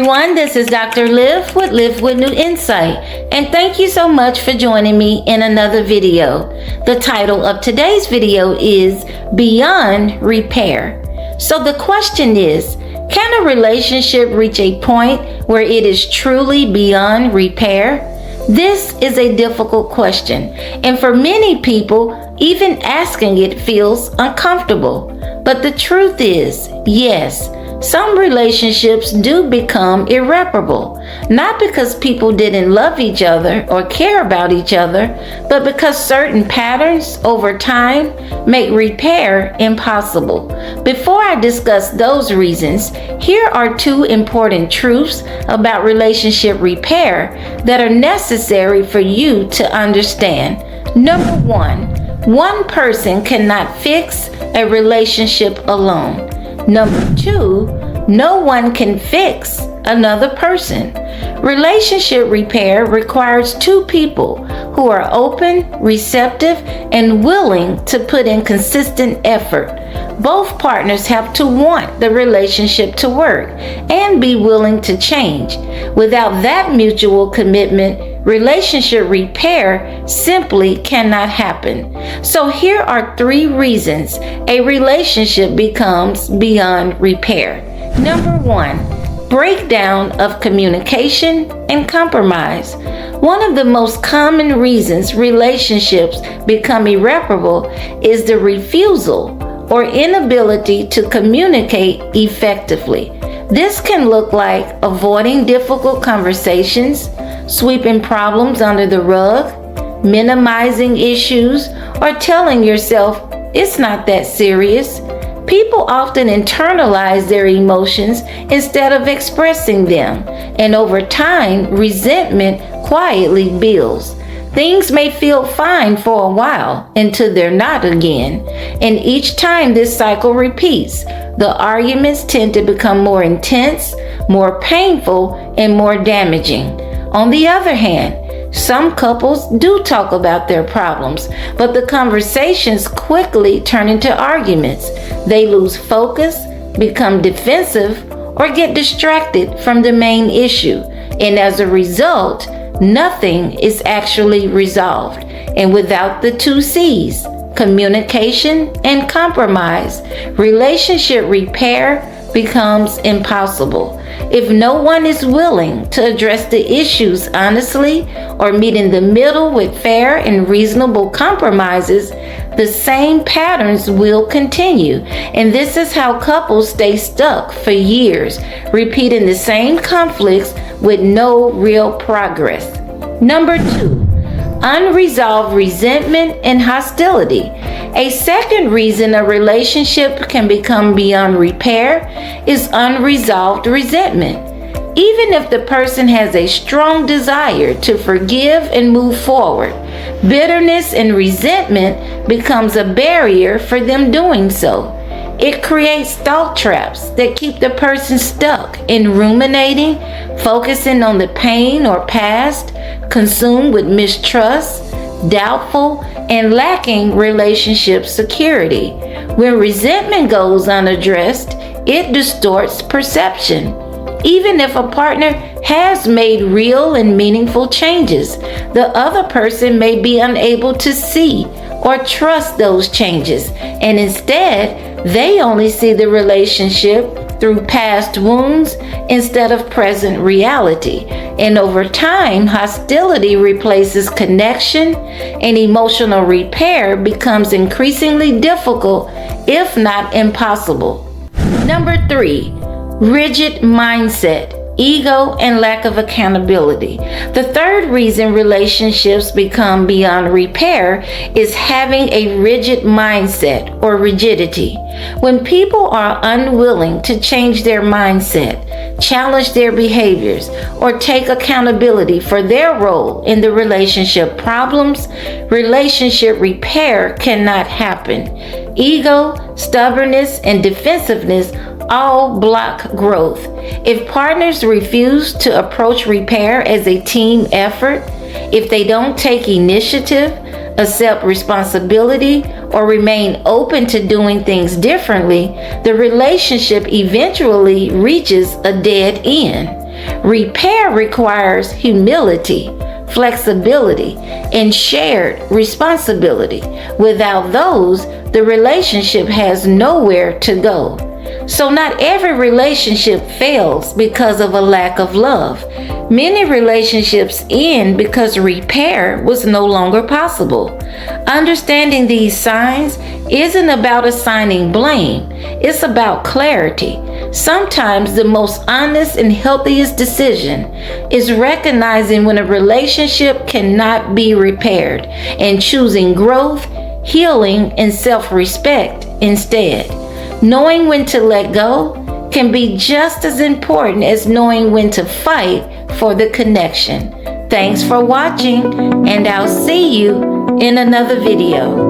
everyone, this is Dr. Liv with New Insight, and thank you so much for joining me in another video. The title of today's video is Beyond Repair. So the question is, can a relationship reach a point where it is truly beyond repair? This is a difficult question, and for many people, even asking it feels uncomfortable. But the truth is, yes, some relationships do become irreparable, not because people didn't love each other or care about each other, but because certain patterns over time make repair impossible. Before I discuss those reasons, here are two important truths about relationship repair that are necessary for you to understand. Number one person cannot fix a relationship alone. Number two, no one can fix another person. Relationship repair requires two people who are open, receptive, and willing to put in consistent effort. Both partners have to want the relationship to work and be willing to change. Without that mutual commitment, relationship repair simply cannot happen. So here are 3 reasons a relationship becomes beyond repair. Number 1, breakdown of communication and compromise. One of the most common reasons relationships become irreparable is the refusal or inability to communicate effectively. This can look like avoiding difficult conversations, sweeping problems under the rug, minimizing issues, or telling yourself it's not that serious. People often internalize their emotions instead of expressing them, and over time, resentment quietly builds. Things may feel fine for a while until they're not again, and each time this cycle repeats, the arguments tend to become more intense, more painful, and more damaging. On the other hand, some couples do talk about their problems, but the conversations quickly turn into arguments. They lose focus, become defensive, or get distracted from the main issue, and as a result, nothing is actually resolved. And without the 2 C's, communication and compromise, relationship repair becomes impossible. If no one is willing to address the issues honestly or meet in the middle with fair and reasonable compromises, the same patterns will continue. And this is how couples stay stuck for years, repeating the same conflicts with no real progress. Number 2, unresolved resentment and hostility. A second reason a relationship can become beyond repair is unresolved resentment. Even if the person has a strong desire to forgive and move forward, bitterness and resentment becomes a barrier for them doing so. It creates thought traps that keep the person stuck in ruminating, focusing on the pain or past, consumed with mistrust, doubtful, and lacking relationship security. When resentment goes unaddressed, it distorts perception. Even if a partner has made real and meaningful changes, the other person may be unable to see or trust those changes, and instead, they only see the relationship through past wounds instead of present reality. And over time, hostility replaces connection, and emotional repair becomes increasingly difficult, if not impossible. Number 3, rigid mindset, ego, and lack of accountability. The third reason relationships become beyond repair is having a rigid mindset or rigidity. When people are unwilling to change their mindset, challenge their behaviors, or take accountability for their role in the relationship problems, relationship repair cannot happen. Ego, stubbornness, and defensiveness all block growth. If partners refuse to approach repair as a team effort, if they don't take initiative, accept responsibility, or remain open to doing things differently, the relationship eventually reaches a dead end. Repair requires humility, flexibility, and shared responsibility. Without those, the relationship has nowhere to go. So not every relationship fails because of a lack of love. Many relationships end because repair was no longer possible. Understanding these signs isn't about assigning blame. It's about clarity. Sometimes the most honest and healthiest decision is recognizing when a relationship cannot be repaired and choosing growth, healing, and self-respect instead. Knowing when to let go can be just as important as knowing when to fight for the connection. Thanks for watching, and I'll see you in another video.